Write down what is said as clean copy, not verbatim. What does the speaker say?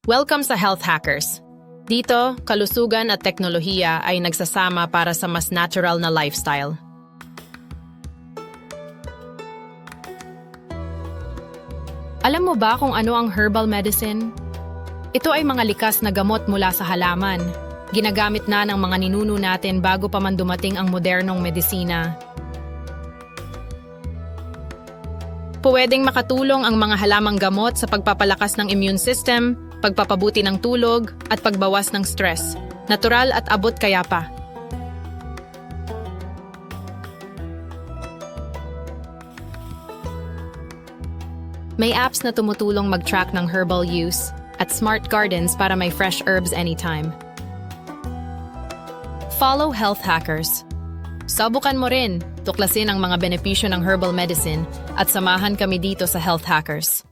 Welcome sa Health Hackers. Dito, kalusugan at teknolohiya ay nagsasama para sa mas natural na lifestyle. Alam mo ba kung ano ang herbal medicine? Ito ay mga likas na gamot mula sa halaman. Ginagamit na ng mga ninuno natin bago pa man dumating ang modernong medisina. Puwedeng makatulong ang mga halamang gamot sa pagpapalakas ng immune system, pagpapabuti ng tulog, at pagbawas ng stress. Natural at abot kaya pa. May apps na tumutulong mag-track ng herbal use at smart gardens para may fresh herbs anytime. Follow Health Hackers. Subukan mo rin, tuklasin ang mga benepisyo ng herbal medicine at samahan kami dito sa Health Hackers.